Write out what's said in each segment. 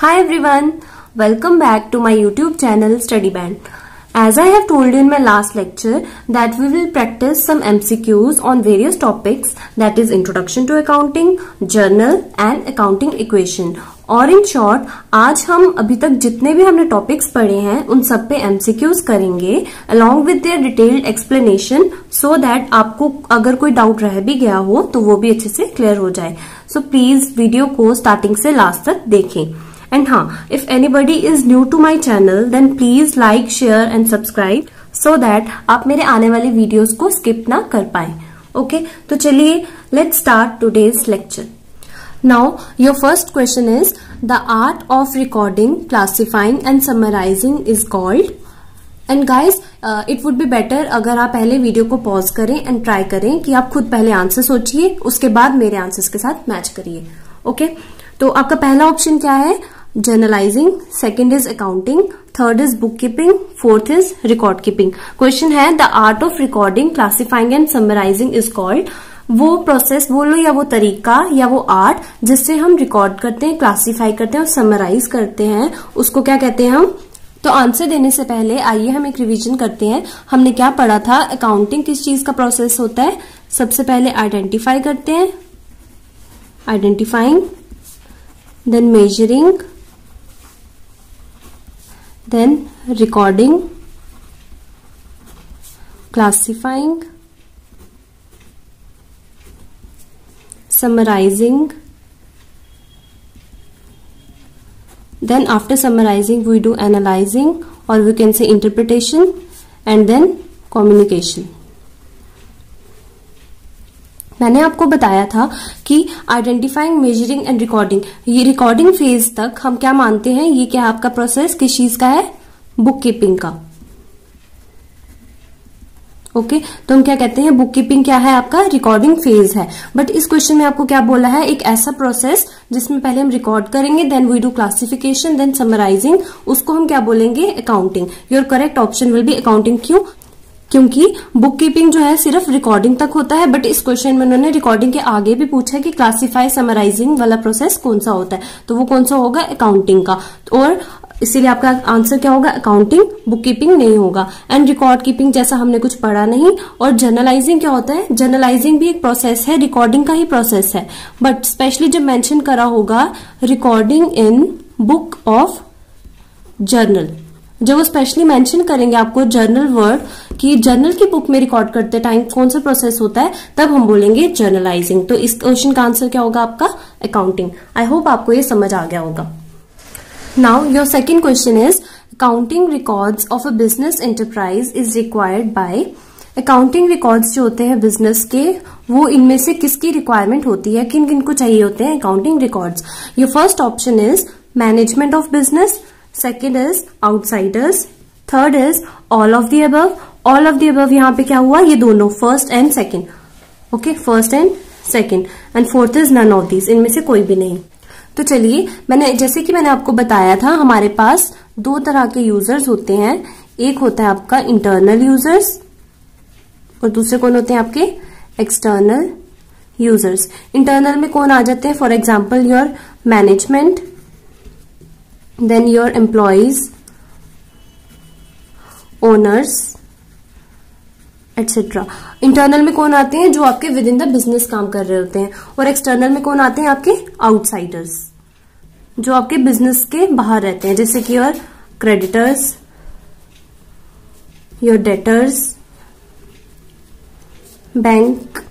Hi everyone, welcome back to my YouTube channel Study Band. As I have told you in my last lecture that we will practice some MCQs on various topics, that is Introduction to Accounting, Journal and Accounting Equation. और in short आज हम अभी तक जितने भी हमने topics पढ़े हैं उन सब पे MCQs करेंगे along with their detailed explanation so that आपको अगर कोई डाउट रह भी गया हो तो वो भी अच्छे से क्लियर हो जाए. सो प्लीज वीडियो को स्टार्टिंग से लास्ट तक देखें. एंड हाँ, if anybody is new to my channel then please like, share and subscribe so that आप मेरे आने वाले वीडियोस को स्किप ना कर पाए. ओके, तो चलिए let's start today's lecture. Now, your first question is, the art of recording, classifying and summarizing is called. And guys, it would be better अगर आप पहले वीडियो को पॉज करें एंड ट्राई करें कि आप खुद पहले आंसर सोचिए, उसके बाद मेरे आंसर्स के साथ मैच करिए. ओके, तो आपका पहला ऑप्शन क्या है? Journalising, second is accounting, third is book keeping, fourth is record keeping. Question है the art of recording, classifying and summarising is called. वो प्रोसेस बोलो या वो तरीका या वो आर्ट जिससे हम रिकॉर्ड करते हैं, क्लासिफाई करते हैं और समराइज करते हैं, उसको क्या कहते हैं हम? तो आंसर देने से पहले आइए हम एक रिवीजन करते हैं. हमने क्या पढ़ा था? अकाउंटिंग किस चीज का प्रोसेस होता है? सबसे पहले आइडेंटिफाई करते हैं, identifying, then measuring, then recording, classifying, summarizing, then after summarizing we do analyzing or we can say interpretation and then communication. मैंने आपको बताया था कि आइडेंटिफाइंग, मेजरिंग एंड रिकॉर्डिंग, ये रिकॉर्डिंग फेज तक हम क्या मानते हैं? ये क्या आपका प्रोसेस किस चीज का है? बुक कीपिंग का. ओके, तो हम क्या कहते हैं? बुक कीपिंग क्या है? आपका रिकॉर्डिंग फेज है. बट इस क्वेश्चन में आपको क्या बोला है? एक ऐसा प्रोसेस जिसमें पहले हम रिकॉर्ड करेंगे, then we do classification, then summarising, उसको हम क्या बोलेंगे? Accounting. Your correct option will be accounting. क्यों? क्योंकि बुक कीपिंग जो है सिर्फ रिकॉर्डिंग तक होता है, बट इस क्वेश्चन में उन्होंने रिकॉर्डिंग के आगे भी पूछा है कि क्लासिफाई, समराइजिंग वाला प्रोसेस कौन सा होता है, तो वो कौन सा होगा? अकाउंटिंग का. और इसीलिए आपका आंसर क्या होगा? अकाउंटिंग. बुक कीपिंग नहीं होगा. एंड रिकॉर्ड कीपिंग जैसा हमने कुछ पढ़ा नहीं. और जर्नलाइजिंग क्या होता है? जर्नलाइजिंग भी एक प्रोसेस है, रिकॉर्डिंग का ही प्रोसेस है, बट स्पेशली जब मेंशन करा होगा recording in book of journal, जब वो स्पेशली मेंशन करेंगे आपको जर्नल वर्ड कि जर्नल की बुक में रिकॉर्ड करते टाइम कौन सा प्रोसेस होता है, तब हम बोलेंगे जर्नलाइजिंग. तो इस क्वेश्चन का आंसर क्या होगा? आपका अकाउंटिंग. आई होप आपको ये समझ आ गया होगा. Now your second question is, accounting records of a business enterprise is required by. Accounting records जो होते हैं बिजनेस के, वो इनमें से किसकी रिक्वायरमेंट होती है? किन किन को चाहिए होते हैं accounting records? Your first option is management of business, second is outsiders, third is all of the above. All of the above यहाँ पे क्या हुआ? ये दोनों, first and second. Okay, first and second. And fourth is none of these, इनमें से कोई भी नहीं. तो चलिए, जैसे कि मैंने आपको बताया था, हमारे पास दो तरह के यूजर्स होते हैं. एक होता है आपका इंटरनल यूजर्स और दूसरे कौन होते हैं? आपके एक्सटर्नल यूजर्स. इंटरनल में कौन आ जाते हैं? For example your management, then your employees, owners etcetera. Internal में कौन आते हैं? जो आपके विद इन द बिजनेस काम कर रहे होते हैं. और एक्सटर्नल में कौन आते हैं? आपके आउटसाइडर्स, जो आपके बिजनेस के बाहर रहते हैं, जैसे कि your creditors, your debtors, bank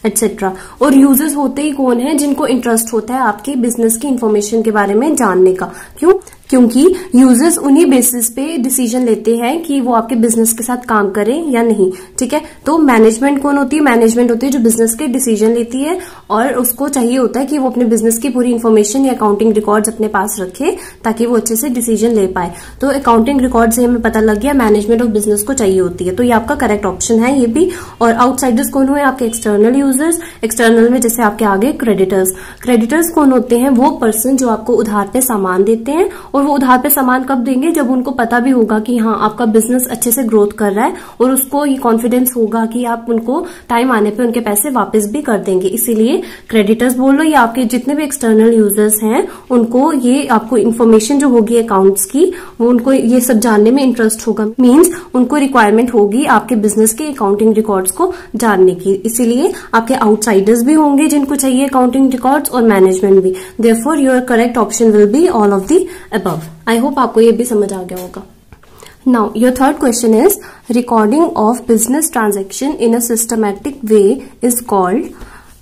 etcetera. और यूजर्स होते ही कौन है? जिनको इंटरेस्ट होता है आपके बिजनेस की इंफॉर्मेशन के बारे में जानने का. क्यों? क्योंकि यूजर्स उन्हीं बेसिस पे डिसीजन लेते हैं कि वो आपके बिजनेस के साथ काम करें या नहीं. ठीक है, तो मैनेजमेंट कौन होती है? मैनेजमेंट होती है जो बिजनेस के डिसीजन लेती है और उसको चाहिए होता है कि वो अपने बिजनेस की पूरी इंफॉर्मेशन या अकाउंटिंग रिकॉर्ड्स अपने पास रखे ताकि वो अच्छे से डिसीजन ले पाए. तो अकाउंटिंग रिकॉर्ड से हमें पता लग गया मैनेजमेंट ऑफ बिजनेस को चाहिए होती है, तो ये आपका करेक्ट ऑप्शन है ये भी. और आउटसाइडर्स कौन हुए? आपके एक्सटर्नल यूजर्स. एक्सटर्नल में जैसे आपके आगे क्रेडिटर्स. क्रेडिटर्स कौन होते हैं? वो पर्सन जो आपको उधार पे सामान देते हैं और वो उधार पे सामान कब देंगे, जब उनको पता भी होगा कि हाँ आपका बिजनेस अच्छे से ग्रोथ कर रहा है और उसको ये कॉन्फिडेंस होगा कि आप उनको टाइम आने पे उनके पैसे वापस भी कर देंगे। इसीलिए क्रेडिटर्स बोल लो या आपके जितने भी एक्सटर्नल यूजर्स हैं उनको ये आपको इन्फॉर्मेशन जो होगी अकाउंट्स की वो उनको ये सब जानने में इंटरेस्ट होगा, मींस उनको रिक्वायरमेंट होगी आपके बिजनेस के अकाउंटिंग रिकॉर्ड्स को जानने की। इसीलिए आपके आउटसाइडर्स भी होंगे जिनको चाहिए अकाउंटिंग रिकॉर्ड्स और मैनेजमेंट भी। Therefore your correct option will be all of the above. I hope आपको ये भी समझ आ गया होगा। Now, your third question is recording of business transaction in a systematic way is called.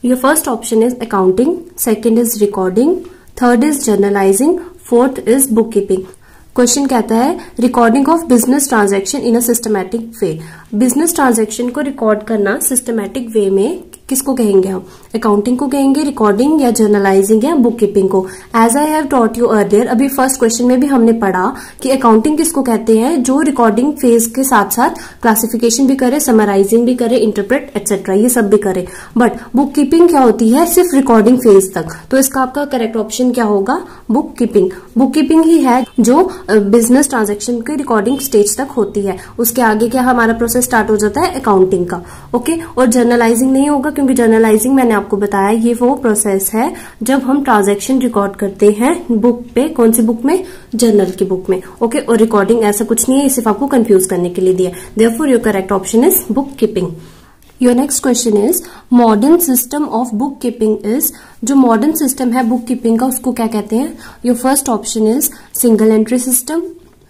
Your first option is accounting, second is recording, third is journalizing, fourth is bookkeeping. Question कहता है recording of business transaction in a systematic way. Business transaction को record करना systematic way में किसको कहेंगे हम, accounting को कहेंगे, रिकॉर्डिंग या जर्नलाइजिंग या बुक कीपिंग को। As I have taught you earlier, अभी फर्स्ट क्वेश्चन में भी हमने पढ़ा कि अकाउंटिंग किसको कहते हैं, जो रिकॉर्डिंग फेज के साथ साथ क्लासिफिकेशन भी करे, समराइजिंग भी करे, इंटरप्रेट एक्सेट्रा ये सब भी करे। बट बुक कीपिंग क्या होती है, सिर्फ रिकॉर्डिंग फेज तक। तो इसका आपका करेक्ट ऑप्शन क्या होगा, बुक कीपिंग। बुक कीपिंग ही है जो बिजनेस ट्रांजैक्शन की रिकॉर्डिंग स्टेज तक होती है। उसके आगे क्या हमारा प्रोसेस स्टार्ट हो जाता है अकाउंटिंग का। ओके, और जर्नलाइजिंग नहीं होगा क्योंकि जर्नलाइजिंग मैंने आपको बताया ये वो प्रोसेस है जब हम ट्रांजैक्शन रिकॉर्ड करते हैं बुक पे। कौन सी बुक में, जर्नल की बुक में। ओके, और रिकॉर्डिंग ऐसा कुछ नहीं है, सिर्फ आपको कंफ्यूज करने के लिए दिया। Therefore your correct option is book keeping. Your next question is modern system of book keeping is. जो मॉडर्न सिस्टम है बुक कीपिंग का उसको क्या कहते हैं। Your first option is single entry system,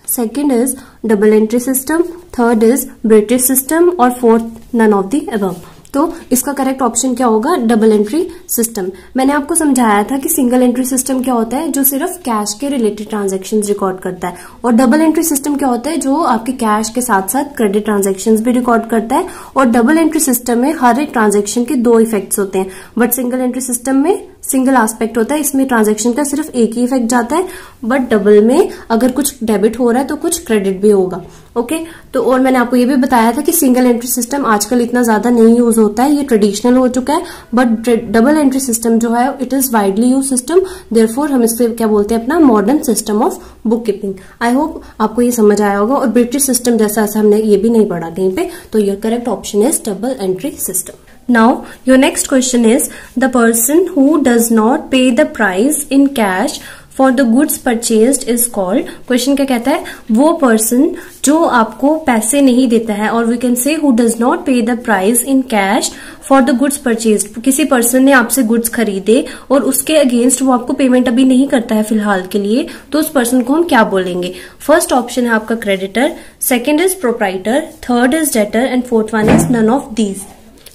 second is double entry system, third is British system और fourth none of the above. तो इसका करेक्ट ऑप्शन क्या होगा, डबल एंट्री सिस्टम। मैंने आपको समझाया था कि सिंगल एंट्री सिस्टम क्या होता है, जो सिर्फ कैश के रिलेटेड ट्रांजैक्शंस रिकॉर्ड करता है, और डबल एंट्री सिस्टम क्या होता है, जो आपके कैश के साथ साथ क्रेडिट ट्रांजैक्शंस भी रिकॉर्ड करता है। और डबल एंट्री सिस्टम में हर एक ट्रांजैक्शन के दो इफेक्ट्स होते हैं, बट सिंगल एंट्री सिस्टम में सिंगल एस्पेक्ट होता है, इसमें ट्रांजैक्शन का सिर्फ एक ही इफेक्ट जाता है। बट डबल में अगर कुछ डेबिट हो रहा है तो कुछ क्रेडिट भी होगा। ओके, तो और मैंने आपको ये भी बताया था कि सिंगल एंट्री सिस्टम आजकल इतना ज्यादा नहीं यूज होता है, ये ट्रेडिशनल हो चुका है। बट डबल एंट्री सिस्टम जो है it is widely use system. Therefore हम इससे क्या बोलते हैं, अपना modern system of book keeping. I hope आपको ये समझ आया होगा। और ब्रिटिश सिस्टम जैसा हमने ये भी नहीं पढ़ा कहीं पे। तो your correct option is double entry system. Now, your next question is the person who does not pay the price in cash for the goods purchased is called. Question क्या कहता है, वो person जो आपको पैसे नहीं देता है, और we can say who does not pay the price in cash for the goods purchased. किसी person ने आपसे goods खरीदे और उसके अगेंस्ट वो आपको पेमेंट अभी नहीं करता है फिलहाल के लिए, तो उस person को हम क्या बोलेंगे। फर्स्ट ऑप्शन है आपका creditor, second is proprietor, third is debtor and fourth one is none of these.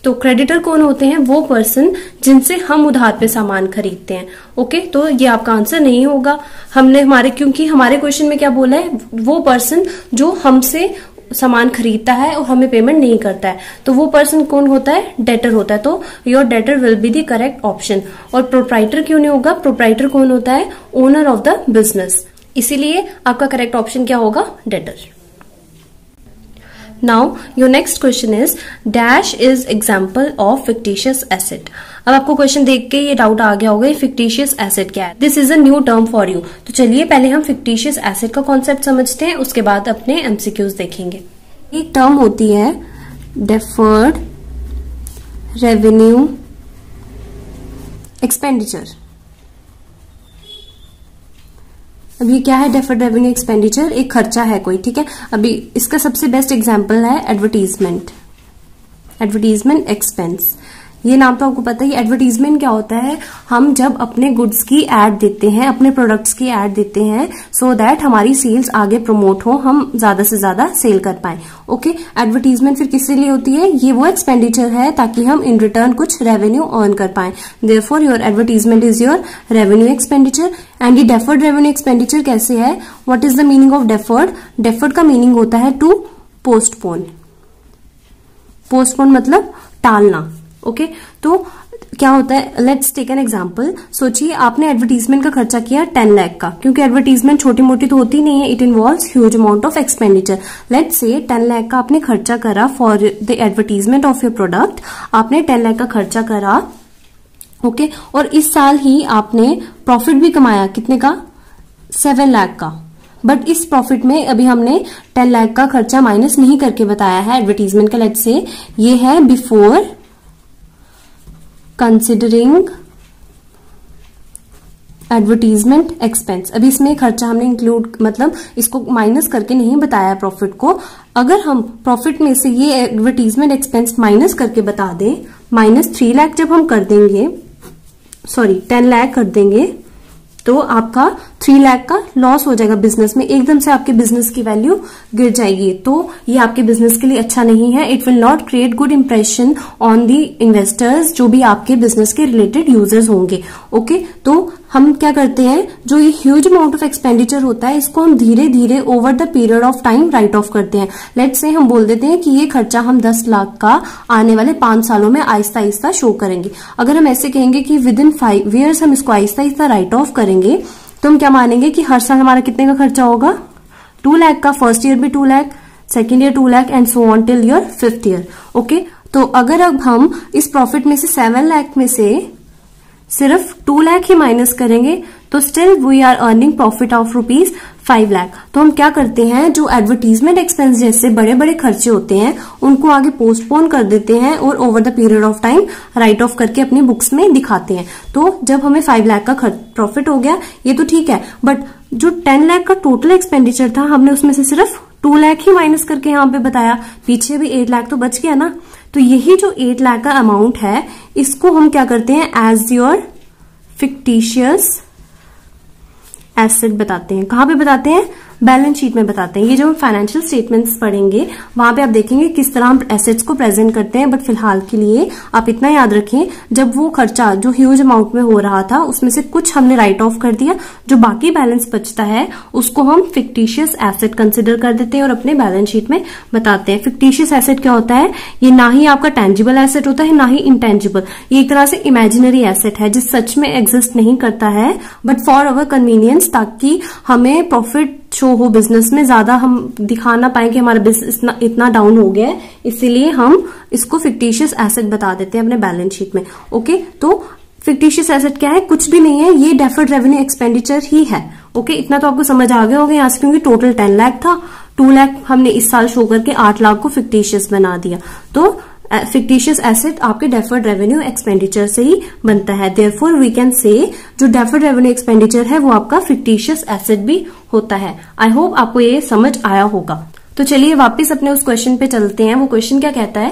तो क्रेडिटर कौन होते हैं, वो पर्सन जिनसे हम उधार पे सामान खरीदते हैं। ओके, तो ये आपका आंसर नहीं होगा। हमने क्योंकि हमारे क्वेश्चन में क्या बोला है, वो पर्सन जो हमसे सामान खरीदता है और हमें पेमेंट नहीं करता है, तो वो पर्सन कौन होता है, डेटर होता है। तो your debtor will be the correct option. और प्रोप्राइटर क्यों नहीं होगा, प्रोप्राइटर कौन होता है, ओनर ऑफ द बिजनेस। इसीलिए आपका करेक्ट ऑप्शन क्या होगा, debtor. Now your next question is dash is example of fictitious asset. अब आपको क्वेश्चन देख के ये डाउट आ गया होगा fictitious asset क्या है। This is a new term for you. तो चलिए पहले हम fictitious asset का कॉन्सेप्ट समझते हैं, उसके बाद अपने MCQs देखेंगे। एक टर्म होती है deferred revenue expenditure। अब ये क्या है, डेफर्ड रेवेन्यू एक्सपेंडिचर, एक खर्चा है कोई, ठीक है। अभी इसका सबसे बेस्ट एग्जांपल है एडवर्टीजमेंट, एडवर्टीजमेंट एक्सपेंस। ये नाम तो आपको पता ही। एडवर्टीजमेंट क्या होता है, हम जब अपने गुड्स की एड देते हैं, अपने प्रोडक्ट्स की एड देते हैं, सो दैट हमारी सेल्स आगे प्रमोट हो, हम ज्यादा से ज्यादा सेल कर पाए। ओके, एडवर्टीजमेंट फिर किसके लिए होती है, ये वो एक्सपेंडिचर है ताकि हम इन रिटर्न कुछ रेवेन्यू अर्न कर पाए। Therefore your advertisement is your revenue expenditure. And ये डेफर्ड रेवेन्यू एक्सपेंडिचर कैसे है, what is the meaning of deferred. Deferred का मीनिंग होता है टू पोस्टपोन। पोस्टपोन मतलब टालना। ओके, तो क्या होता है, लेट्स टेक एन एग्जांपल। सोचिए आपने एडवर्टीजमेंट का खर्चा किया 10 लाख का, क्योंकि एडवर्टीजमेंट छोटी मोटी तो होती नहीं है, it involves huge amount of expenditure. Let's say 10 lakh का आपने खर्चा करा for the advertisement of your product. आपने 10 लाख का खर्चा करा, ओके, और इस साल ही आपने प्रॉफिट भी कमाया, कितने का, 7 लाख का, बट इस प्रॉफिट में अभी हमने 10 लाख का खर्चा माइनस नहीं करके बताया है एडवर्टीजमेंट का। लेट्स से ये है बिफोर कंसिडरिंग एडवर्टीजमेंट एक्सपेंस। अभी इसमें खर्चा हमने इंक्लूड मतलब इसको माइनस करके नहीं बताया प्रॉफिट को। अगर हम प्रॉफिट में से ये एडवर्टीजमेंट एक्सपेंस माइनस करके बता दें, माइनस 3 लाख जब हम कर देंगे, सॉरी 10 लाख कर देंगे, तो आपका 3 लाख का लॉस हो जाएगा बिजनेस में। एकदम से आपके बिजनेस की वैल्यू गिर जाएगी, तो ये आपके बिजनेस के लिए अच्छा नहीं है। It will not create good impression on the investors, जो भी आपके बिजनेस के रिलेटेड यूजर्स होंगे। ओके, तो हम क्या करते हैं, जो ये ह्यूज अमाउंट ऑफ एक्सपेंडिचर होता है इसको हम धीरे धीरे over the period of time right of करते हैं। लेट्स से हम बोल देते हैं कि ये खर्चा हम 10 लाख का आने वाले 5 सालों में आहिस्ता आहिस्ता शो करेंगे। अगर हम ऐसे कहेंगे कि विद इन 5 ईयर्स हम इसको आहिस्ता आहिस्ता राइट ऑफ करेंगे, तो हम क्या मानेंगे कि हर साल हमारा कितने का खर्चा होगा, 2 लाख का। फर्स्ट ईयर भी 2 lakh, second year 2 lakh and so on till your 5th year. Okay, तो अगर अब हम इस प्रॉफिट में से 7 लाख में से सिर्फ 2 लाख ही माइनस करेंगे, तो still we are earning profit of rupees 5 lakh. तो हम क्या करते हैं, जो एडवर्टीजमेंट एक्सपेंस जैसे बड़े बड़े खर्चे होते हैं उनको आगे पोस्टपोन कर देते हैं और over the period of time right of करके अपनी बुक्स में दिखाते हैं। तो जब हमें 5 लाख का प्रॉफिट हो गया, ये तो ठीक है, बट जो 10 लाख का टोटल एक्सपेंडिचर था हमने उसमें से सिर्फ 2 लाख ही माइनस करके यहाँ पे बताया, पीछे भी 8 लाख तो बच गया ना। तो यही जो 8 लाख का अमाउंट है इसको हम क्या करते हैं, एज योर फिक्टिशियस एसेट बताते हैं। कहां पे बताते हैं, बैलेंस शीट में बताते हैं। ये जो हम फाइनेंशियल स्टेटमेंट्स पढ़ेंगे वहां पे आप देखेंगे किस तरह हम एसेट्स को प्रेजेंट करते हैं। बट फिलहाल के लिए आप इतना याद रखें, जब वो खर्चा जो ह्यूज अमाउंट में हो रहा था उसमें से कुछ हमने राइट ऑफ कर दिया, जो बाकी बैलेंस बचता है उसको हम फिक्टिशियस एसेट कंसिडर कर देते हैं और अपने बैलेंस शीट में बताते हैं। फिक्टिशियस एसेट क्या होता है, ये ना ही आपका टेंजिबल एसेट होता है ना ही इंटेंजिबल, ये एक तरह से इमेजिनरी एसेट है जो सच में एग्जिस्ट नहीं करता है, बट फॉर अवर कन्वीनियंस, ताकि हमें प्रॉफिट शो हो बिजनेस में, ज्यादा हम दिखा ना पाए कि हमारा बिजनेस इतना डाउन हो गया है, इसीलिए हम इसको फिक्टिशियस एसेट बता देते हैं अपने बैलेंस शीट में। ओके, तो फिक्टिशियस एसेट क्या है, कुछ भी नहीं है, ये डेफर्ड रेवेन्यू एक्सपेंडिचर ही है। ओके, इतना तो आपको समझ आ गया होगा यहाँ से, क्योंकि टोटल 10 लाख था, 2 लाख हमने इस साल शो करके 8 लाख को फिक्टिशियस बना दिया। तो फिक्टिशियस एसेट आपके डेफर्ड रेवेन्यू एक्सपेंडिचर से ही बनता है। देयरफॉर वी कैन से जो डेफर्ड रेवेन्यू एक्सपेंडिचर है वो आपका फिक्टिशियस एसेट भी होता है। आई होप आपको ये समझ आया होगा। तो चलिए वापस अपने उस क्वेश्चन पे चलते हैं। वो क्वेश्चन क्या कहता है,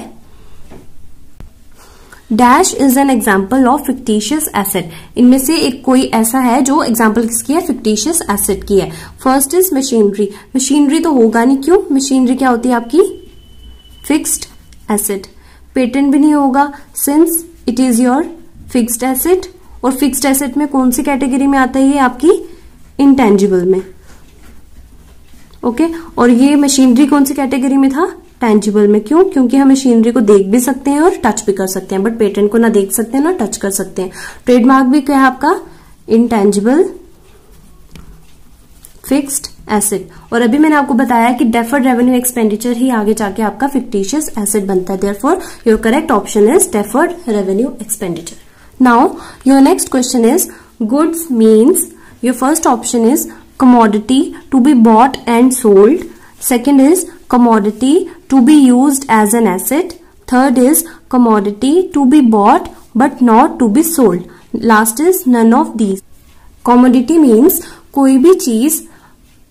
dash is an example of fictitious asset. इनमें से एक कोई ऐसा है जो एग्जाम्पल किसकी है, फिक्टिशियस एसेट की है। First is machinery. मशीनरी तो होगा नहीं, क्यों, मशीनरी क्या होती है आपकी फिक्स्ड एसेट। पेटेंट भी नहीं होगा since it is your fixed asset, और फिक्स्ड एसेट में कौन सी कैटेगरी में आता है, ये आपकी इंटेंजिबल में। ओके, और ये मशीनरी कौन सी कैटेगरी में था, टेंजिबल में। क्यों, क्योंकि हम मशीनरी को देख भी सकते हैं और टच भी कर सकते हैं, बट पेटेंट को ना देख सकते हैं ना टच कर सकते हैं। ट्रेडमार्क भी क्या है आपका, इंटेंजिबल फिक्स्ड एसेट। और अभी मैंने आपको बताया कि डेफर्ड रेवेन्यू एक्सपेंडिचर ही आगे जाके आपका फिक्टिशियस एसेट बनता है। Therefore your correct option is deferred revenue expenditure. Now your next question is goods means, your first option is commodity to be bought and sold. Second is commodity to be used as an asset. Third is commodity to be bought but not to be sold. Last is none of these. Commodity means कोई भी चीज,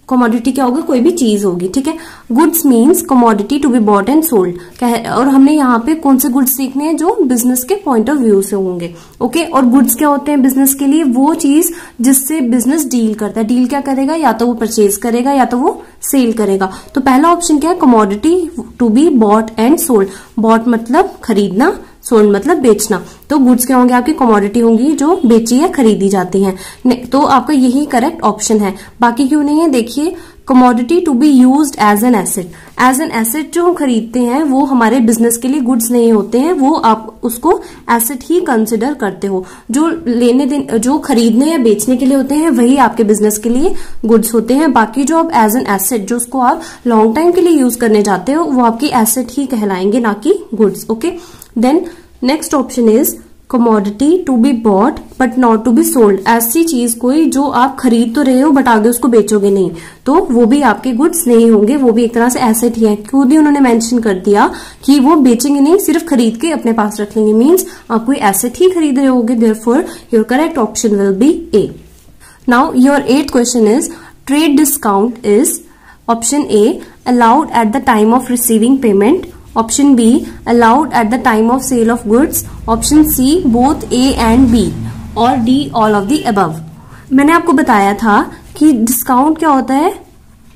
commodity क्या होगा, कोई भी चीज होगी, ठीक है। Goods means commodity to be bought and sold. और हमने यहाँ पे कौन से गुड्स सीखने हैं, जो बिजनेस के पॉइंट ऑफ व्यू से होंगे। ओके, और गुड्स क्या होते हैं बिजनेस के लिए, वो चीज जिससे बिजनेस डील करता है। डील क्या करेगा, या तो वो परचेज करेगा या तो वो सेल करेगा। तो पहला ऑप्शन क्या है, commodity to be bought and sold. Bought मतलब खरीदना, सोल्ड मतलब बेचना। तो गुड्स क्या होंगे, आपकी कमोडिटी होंगी जो बेची या खरीदी जाती हैं। तो आपका यही करेक्ट ऑप्शन है। बाकी क्यों नहीं है, देखिए commodity to be used as an asset. As an asset जो हम खरीदते हैं वो हमारे बिजनेस के लिए गुड्स नहीं होते हैं, वो आप उसको एसेट ही कंसिडर करते हो। जो जो खरीदने या बेचने के लिए होते हैं वही आपके बिजनेस के लिए गुड्स होते हैं। बाकी जो आप एज एन एसेट, जो उसको आप लॉन्ग टाइम के लिए यूज करने जाते हो, वो आपकी एसेट ही कहलाएंगे, ना कि goods. Okay, then next option is commodity to be bought but not to be sold, ऐसी चीज कोई जो आप खरीद तो रहे हो बट आगे उसको बेचोगे नहीं, तो वो भी आपके गुड्स नहीं होंगे, वो भी एक तरह से एसेट ही है। खुद ही उन्होंने मेंशन कर दिया कि वो बेचेंगे नहीं, सिर्फ खरीद के अपने पास रख लेंगे, मीन्स आप कोई एसेट ही खरीद रहे होगे। Therefore your correct option will B A. Now your 8th question is trade discount is option A allowed at the time of receiving payment, option B allowed at the time of sale of goods, option C both A and B और D all of the above। मैंने आपको बताया था कि discount क्या होता है,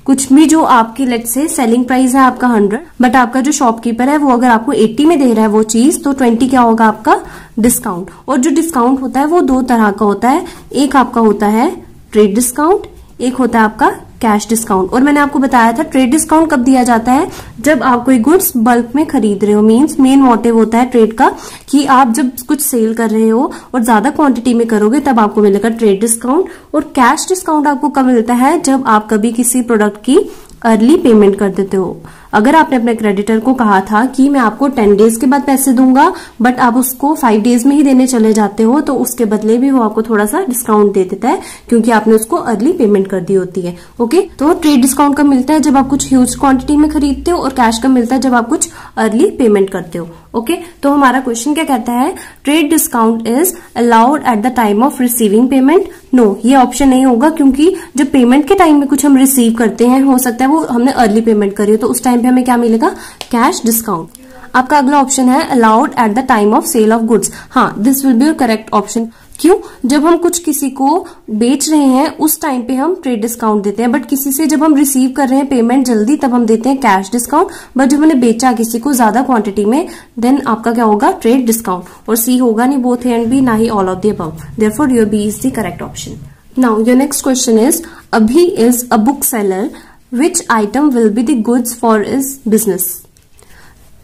कुछ भी जो आपकी लेट्स से सेलिंग प्राइस है आपका 100 बट आपका जो शॉपकीपर है वो अगर आपको 80 में दे रहा है वो चीज, तो 20 क्या होगा आपका डिस्काउंट। और जो डिस्काउंट होता है वो दो तरह का होता है, एक आपका होता है ट्रेड डिस्काउंट, एक होता है आपका कैश डिस्काउंट। और मैंने आपको बताया था ट्रेड डिस्काउंट कब दिया जाता है, जब आप कोई गुड्स बल्क में खरीद रहे हो, मींस मेन मोटिव होता है ट्रेड का कि आप जब कुछ सेल कर रहे हो और ज्यादा क्वांटिटी में करोगे तब आपको मिलेगा ट्रेड डिस्काउंट। और कैश डिस्काउंट आपको कब मिलता है, जब आप कभी किसी प्रोडक्ट की अर्ली पेमेंट कर देते हो। अगर आपने अपने क्रेडिटर को कहा था कि मैं आपको 10 डेज के बाद पैसे दूंगा बट आप उसको 5 डेज में ही देने चले जाते हो, तो उसके बदले भी वो आपको थोड़ा सा डिस्काउंट दे देता है क्योंकि आपने उसको अर्ली पेमेंट कर दी होती है। ओके, तो ट्रेड डिस्काउंट कब मिलता है, जब आप कुछ ह्यूज क्वांटिटी में खरीदते हो, और कैश कब मिलता है, जब आप कुछ अर्ली पेमेंट करते हो। ओके, तो हमारा क्वेश्चन क्या कहता है, trade discount is allowed at the time of receiving payment. No, ये ऑप्शन नहीं होगा क्योंकि जब पेमेंट के टाइम में कुछ हम रिसीव करते हैं, हो सकता है वो हमने अर्ली पेमेंट करी हो, तो उस टाइम पे हमें क्या मिलेगा, कैश डिस्काउंट। आपका अगला ऑप्शन है allowed at the time of sale of goods. हाँ, this will be your correct option. क्यों, जब हम कुछ किसी को बेच रहे हैं उस टाइम पे हम ट्रेड डिस्काउंट देते हैं, बट किसी से जब हम रिसीव कर रहे हैं पेमेंट जल्दी तब हम देते हैं कैश डिस्काउंट, बट जब हमने बेचा किसी को ज्यादा क्वांटिटी में देन आपका क्या होगा, ट्रेड डिस्काउंट। और सी होगा नहीं बोथ ए एंड बी, ना ही all of the above. Therefore your B is the correct option. Now your next question is Abhi is a book seller, which item will be the goods for his business?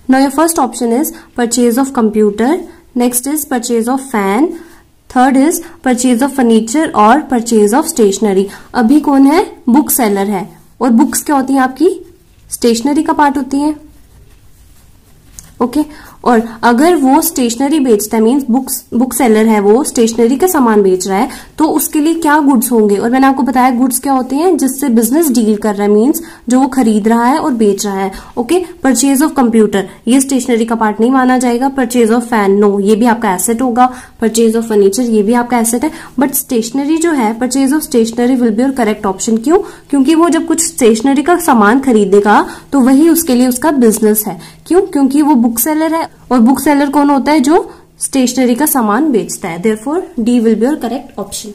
Now your first option is purchase of computer, next is purchase of fan, third is purchase of furniture और purchase of stationery। अभी कौन है, book seller है, और books क्या होती हैं आपकी, स्टेशनरी का पार्ट होती है। ओके, और अगर वो स्टेशनरी बेचता है, मीन्स बुक सेलर है, वो स्टेशनरी का सामान बेच रहा है, तो उसके लिए क्या गुड्स होंगे। और मैंने आपको बताया गुड्स क्या होते हैं, जिससे बिजनेस डील कर रहा है, मीन्स जो वो खरीद रहा है और बेच रहा है। ओके, परचेज ऑफ कंप्यूटर, ये स्टेशनरी का पार्ट नहीं माना जाएगा। परचेज ऑफ फैन, नो, ये भी आपका एसेट होगा। परचेज ऑफ फर्नीचर, ये भी आपका एसेट है। बट स्टेशनरी जो है, purchase of stationery will be your correct option. क्यों, क्योंकि वो जब कुछ स्टेशनरी का सामान खरीदेगा तो वही उसके लिए उसका बिजनेस है। क्यों, क्योंकि वो बुक सेलर है, और बुक सेलर कौन होता है, जो स्टेशनरी का सामान बेचता है। Therefore D will be your correct option.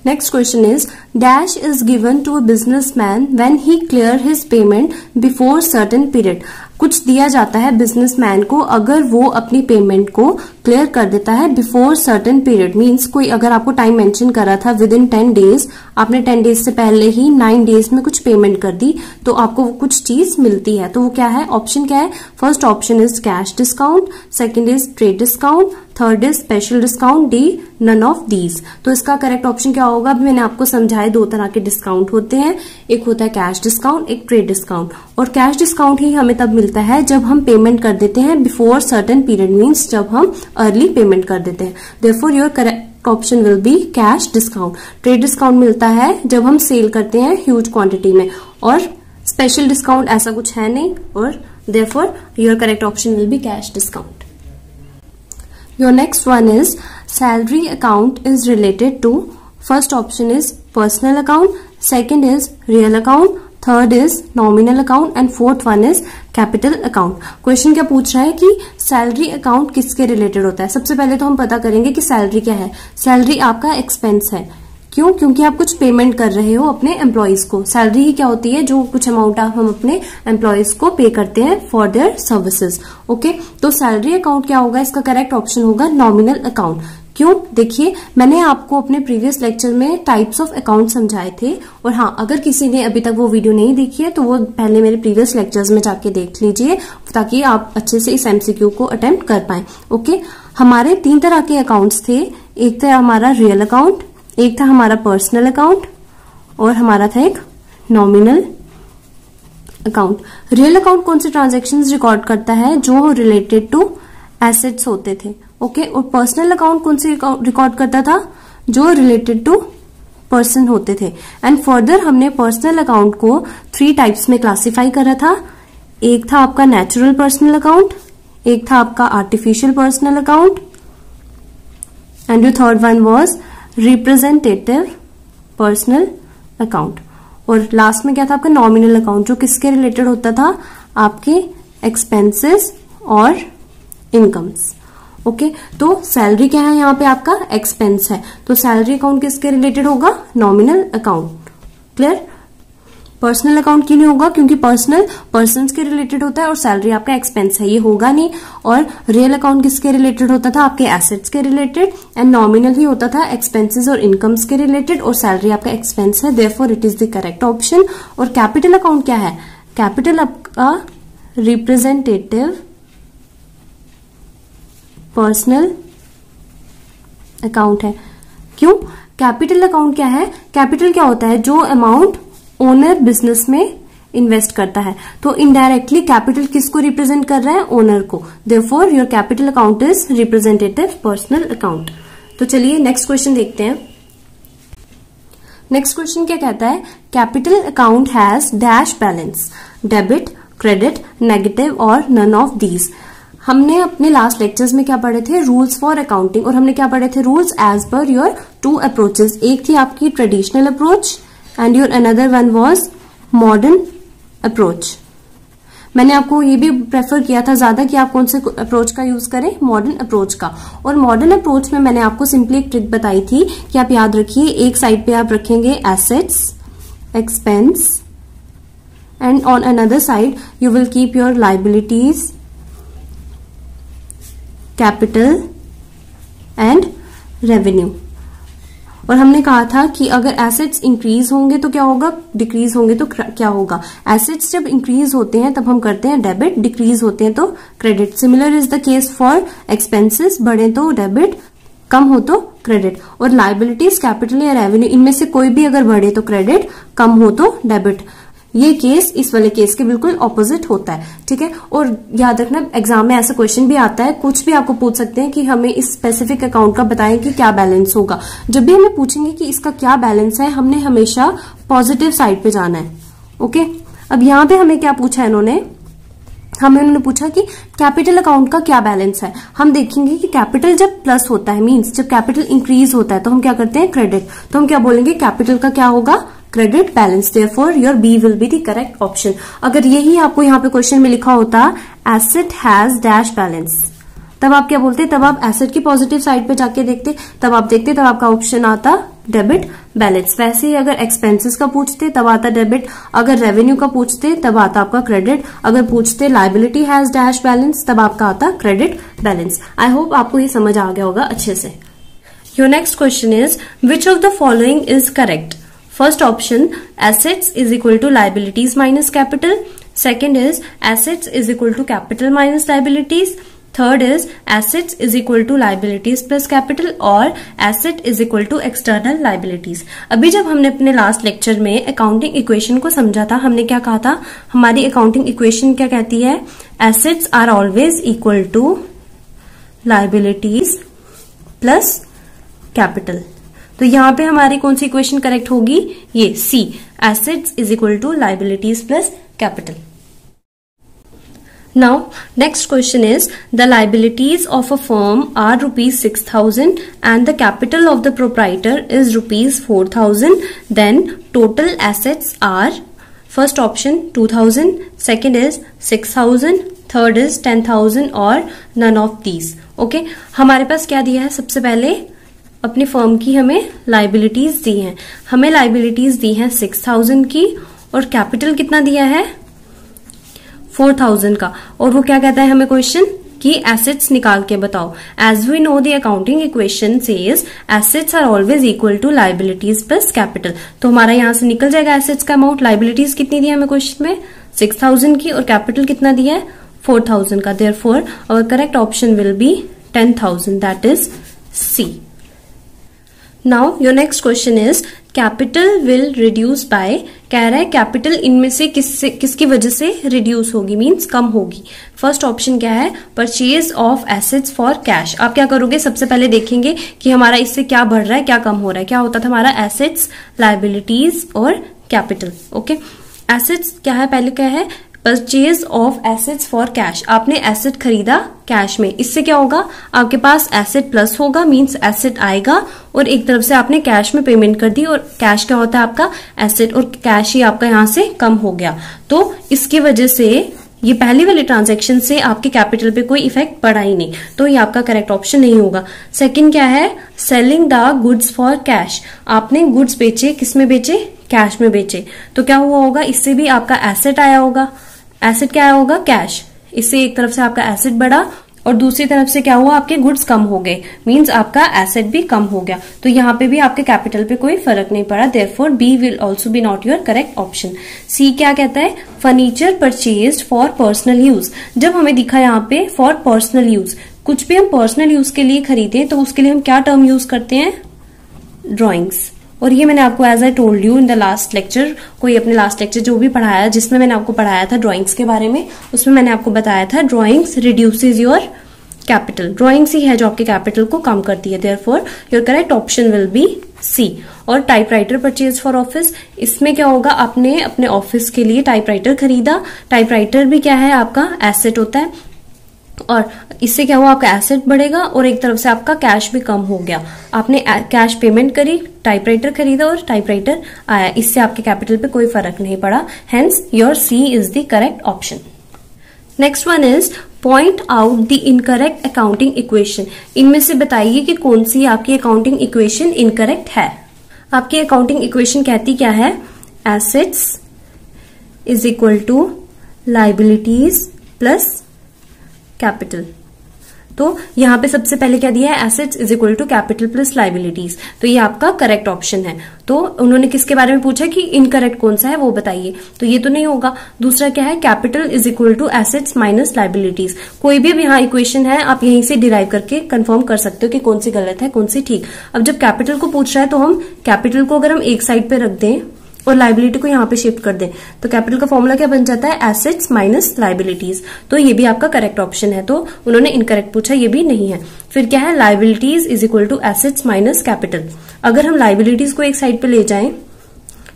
Next question is dash is given to a businessman when he clear his payment before certain period. कुछ दिया जाता है बिजनेसमैन को अगर वो अपनी पेमेंट को क्लियर कर देता है बिफोर सर्टेन पीरियड, मींस कोई अगर आपको टाइम मेंशन करा था विद इन 10 डेज, आपने 10 डेज से पहले ही 9 डेज में कुछ पेमेंट कर दी, तो आपको कुछ चीज मिलती है। तो वो क्या है, ऑप्शन क्या है, first option is cash discount, second is trade discount, third is special discount, D none of these. तो इसका करेक्ट ऑप्शन क्या होगा, अभी मैंने आपको समझाया दो तरह के डिस्काउंट होते हैं, एक होता है कैश डिस्काउंट, एक ट्रेड डिस्काउंट। और कैश डिस्काउंट ही हमें तब मिलता है जब हम पेमेंट कर देते हैं बिफोर सर्टेन पीरियड, मीन्स जब हम अर्ली पेमेंट कर देते हैं। Therefore your correct option will be cash discount. Trade discount मिलता है जब हम सेल करते हैं ह्यूज क्वांटिटी में, और स्पेशल डिस्काउंट ऐसा कुछ है नहीं, और therefore your correct option will be cash discount. Your next one is salary account is related to, first option is personal account, second is real account, third is nominal account and fourth one is capital account। Question क्या पूछ रहा है कि salary account किसके related होता है। सबसे पहले तो हम पता करेंगे कि सैलरी क्या है। सैलरी आपका एक्सपेंस है। क्यों, क्योंकि आप कुछ पेमेंट कर रहे हो अपने एम्प्लॉयज को। सैलरी ही क्या होती है, जो कुछ अमाउंट हम अपने एम्प्लॉयज को पे करते हैं फॉर देयर सर्विसेज। ओके, तो सैलरी अकाउंट क्या होगा, इसका करेक्ट ऑप्शन होगा नॉमिनल अकाउंट। क्यों, देखिए मैंने आपको अपने प्रीवियस लेक्चर में टाइप्स ऑफ अकाउंट समझाए थे, और हाँ, अगर किसी ने अभी तक वो वीडियो नहीं देखी है तो वो पहले मेरे प्रीवियस लेक्चर्स में जाके देख लीजिए ताकि आप अच्छे से इस एमसीक्यू को अटेम्प्ट कर पाए। ओके, हमारे 3 तरह के अकाउंट्स थे, एक था हमारा रियल अकाउंट, एक था हमारा पर्सनल अकाउंट, और हमारा था एक नॉमिनल अकाउंट। रियल अकाउंट कौन से ट्रांजैक्शंस रिकॉर्ड करता है, जो रिलेटेड टू एसेट्स होते थे। ओके, और पर्सनल अकाउंट कौन से रिकॉर्ड करता था? जो रिलेटेड टू पर्सन होते थे। एंड फर्दर हमने पर्सनल अकाउंट को 3 टाइप्स में क्लासिफाई करा था। एक था आपका नेचुरल पर्सनल अकाउंट, एक था आपका artificial personal account, and your third one was representative personal account. और लास्ट में क्या था आपका नॉमिनल अकाउंट, जो किसके रिलेटेड होता था? आपके एक्सपेंसेस और इनकम्स। ओके, तो सैलरी क्या है यहाँ पे? आपका एक्सपेंस है, तो सैलरी अकाउंट किसके रिलेटेड होगा? Nominal account. Clear? Personal account क्यों नहीं होगा? क्योंकि पर्सनल पर्सन्स के रिलेटेड होता है और सैलरी आपका एक्सपेंस है, ये होगा नहीं। और रियल अकाउंट किसके रिलेटेड होता था? आपके एसेट्स के रिलेटेड। एंड नॉमिनल ही होता था एक्सपेंसेस और इनकम्स के रिलेटेड, और सैलरी आपका एक्सपेंस है, therefore it is the correct option. और कैपिटल अकाउंट क्या है? कैपिटल आपका रिप्रेजेंटेटिव पर्सनल अकाउंट है। क्यों? कैपिटल अकाउंट क्या है? कैपिटल क्या होता है? जो अमाउंट ओनर बिजनेस में इन्वेस्ट करता है। तो इनडायरेक्टली कैपिटल किसको रिप्रेजेंट कर रहा है? ओनर को। Therefore your capital account is representative personal account. तो चलिए नेक्स्ट क्वेश्चन देखते हैं। नेक्स्ट क्वेश्चन क्या कहता है? Capital account has dash balance, debit, credit, negative और नन ऑफ दीज। हमने अपने लास्ट लेक्चर्स में क्या पढ़े थे? Rules for accounting. और हमने क्या पढ़े थे? Rules as per your 2 approaches. एक थी आपकी traditional approach and your another one was modern approach. मैंने आपको ये भी प्रेफर किया था ज्यादा कि आप कौन से अप्रोच का यूज करें? मॉडर्न अप्रोच का। और मॉडर्न अप्रोच में मैंने आपको सिंपली एक ट्रिक बताई थी कि आप याद रखिए, एक साइड पे आप रखेंगे assets, expense, and on another side you will keep your liabilities, capital and revenue. और हमने कहा था कि अगर एसेट्स इंक्रीज होंगे तो क्या होगा? डिक्रीज होंगे तो क्या होगा? एसेट्स जब इंक्रीज होते हैं तब हम करते हैं डेबिट, डिक्रीज होते हैं तो credit. Similar is the case for expenses, बढ़े तो डेबिट, कम हो तो क्रेडिट। और लाइबिलिटीज, कैपिटल या रेवेन्यू, इनमें से कोई भी अगर बढ़े तो क्रेडिट, कम हो तो डेबिट। ये केस इस वाले केस के बिल्कुल ऑपोजिट होता है। ठीक है, और याद रखना एग्जाम में ऐसा क्वेश्चन भी आता है, कुछ भी आपको पूछ सकते हैं कि हमें इस स्पेसिफिक अकाउंट का बताएं कि क्या बैलेंस होगा। जब भी हमें पूछेंगे कि इसका क्या बैलेंस है, हमने हमेशा पॉजिटिव साइड पे जाना है। ओके, अब यहाँ पे हमें क्या पूछा है इन्होंने? उन्होंने पूछा कि कैपिटल अकाउंट का क्या बैलेंस है। हम देखेंगे कि कैपिटल जब प्लस होता है, मींस जब कैपिटल इंक्रीज होता है, तो हम क्या करते हैं? क्रेडिट। तो हम क्या बोलेंगे? कैपिटल का क्या होगा? Credit balance. Therefore your B will be the correct option. अगर यही आपको यहाँ पे क्वेश्चन में लिखा होता एसेट हैज डैश बैलेंस, तब आप क्या बोलते? तब आप एसेट की पॉजिटिव साइड पे जाके देखते, तब आप देखते, तब आपका ऑप्शन आता डेबिट बैलेंस। वैसे ही अगर एक्सपेंसेस का पूछते तब आता डेबिट, अगर रेवेन्यू का पूछते तब आता आपका क्रेडिट, अगर पूछते लाइबिलिटी हैज डैश बैलेंस तब आपका आता क्रेडिट बैलेंस। आई होप आपको ये समझ आ गया होगा अच्छे से। Your next question is which of the following is correct? First option, assets is equal to liabilities minus capital. Second is assets is equal to capital minus liabilities. Third is assets is equal to liabilities plus capital और asset is equal to external liabilities. अभी जब हमने अपने last lecture में accounting equation को समझा था, हमने क्या कहा था? हमारी अकाउंटिंग इक्वेशन क्या कहती है? assets are always equal to liabilities plus capital. तो यहाँ पे हमारी कौन सी इक्वेशन करेक्ट होगी? ये C, assets is equal to liabilities plus capital. Now next question is the liabilities of a firm are ₹6,000 and the capital of the proprietor is ₹4,000, then total assets are, first option 2,000, second is 6,000, third is 10,000 और none of these. Okay, हमारे पास क्या दिया है? सबसे पहले अपनी firm की हमें लाइबिलिटीज दी हैं। हमें लाइबिलिटीज दी हैं 6,000 की और कैपिटल कितना दिया है? 4,000 का। और वो क्या कहता है हमें क्वेश्चन कि एसेट्स निकाल के बताओ। As we know the accounting equation says assets are always equal to liabilities plus capital. तो हमारा यहां से निकल जाएगा एसेट्स का अमाउंट। लाइबिलिटीज कितनी दी है हमें क्वेश्चन में? 6,000 की, और कैपिटल कितना दिया है? 4,000 का। Therefore our correct option will be 10,000, that is C. Now your next question is capital will reduce by, कह रहा है कैपिटल इनमें से किसकी वजह से रिड्यूस होगी, मींस कम होगी। फर्स्ट ऑप्शन क्या है, purchase of assets for cash. आप क्या करोगे, सबसे पहले देखेंगे कि हमारा इससे क्या बढ़ रहा है, क्या कम हो रहा है। क्या होता था हमारा, एसेट्स, लायबिलिटीज और कैपिटल। ओके, एसेट्स क्या है, पहले क्या है, purchase of assets for cash. आपने एसेट खरीदा कैश में, इससे क्या होगा, आपके पास एसेट प्लस होगा, मींस एसेट आएगा, और एक तरफ से आपने कैश में पेमेंट कर दी, और कैश क्या होता है आपका एसेट, और कैश ही आपका यहां से कम हो गया। तो इसकी वजह से ये पहली वाली ट्रांजैक्शन से आपके कैपिटल पे कोई इफेक्ट पड़ा ही नहीं, तो ये आपका करेक्ट ऑप्शन नहीं होगा। सेकंड क्या है, selling the goods for cash. आपने गुड्स बेचे, किसमें बेचे, कैश में बेचे, तो क्या हुआ होगा, इससे भी आपका एसेट आया होगा। एसेट क्या आया होगा, कैश। इससे एक तरफ से आपका एसेट बढ़ा और दूसरी तरफ से क्या हुआ, आपके गुड्स कम हो गए, मींस आपका एसेट भी कम हो गया। तो यहाँ पे भी आपके कैपिटल पे कोई फर्क नहीं पड़ा, therefore B will also be not your correct option. C क्या कहता है, furniture purchased for personal use. जब हमें दिखा यहाँ पे फॉर पर्सनल यूज, कुछ भी हम पर्सनल यूज के लिए खरीदे तो उसके लिए हम क्या टर्म यूज करते हैं, ड्रॉइंग्स। और ये मैंने आपको as I told you in the last lecture, कोई अपने लास्ट लेक्चर जो भी पढ़ाया, जिसमें मैंने आपको पढ़ाया था ड्राइंग्स के बारे में, उसमें मैंने आपको बताया था drawings reduces your capital. Drawings ही है जो आपके कैपिटल को कम करती है, therefore your correct option will be C. और टाइपराइटर परचेज फॉर ऑफिस, इसमें क्या होगा, आपने अपने ऑफिस के लिए टाइपराइटर खरीदा। टाइपराइटर भी क्या है, आपका एसेट होता है, और इससे क्या हुआ, आपका एसेट बढ़ेगा और एक तरफ से आपका कैश भी कम हो गया। आपने कैश पेमेंट करी, टाइपराइटर खरीदा और टाइपराइटर आया, इससे आपके कैपिटल पे कोई फर्क नहीं पड़ा, hence your C is the correct option. Next one is point out the incorrect accounting equation. इनमें से बताइए कि कौन सी आपकी अकाउंटिंग इक्वेशन इनकरेक्ट है। आपकी अकाउंटिंग इक्वेशन कहती क्या है, assets is equal to liabilities plus capital. तो यहां पे सबसे पहले क्या दिया है, assets is equal to capital plus liabilities, तो ये आपका करेक्ट ऑप्शन है। तो उन्होंने किसके बारे में पूछा कि इनकरेक्ट कौन सा है वो बताइए, तो ये तो नहीं होगा। दूसरा क्या है, capital is equal to assets minus liabilities. कोई भी अब यहाँ इक्वेशन है, आप यहीं से डिराइव करके कंफर्म कर सकते हो कि कौन सी गलत है कौन सी ठीक। अब जब कैपिटल को पूछ रहा है तो हम कैपिटल को अगर हम एक साइड पे रख दें और लायबिलिटी को यहाँ पे शिफ्ट कर दें, तो कैपिटल का फॉर्मूला क्या बन जाता है, एसेट्स माइनस लायबिलिटीज। तो ये भी आपका करेक्ट ऑप्शन है, तो उन्होंने इनकरेक्ट पूछा, ये भी नहीं है। फिर क्या है, liabilities is equal to assets minus capital. अगर हम लायबिलिटीज को एक साइड पे ले जाएं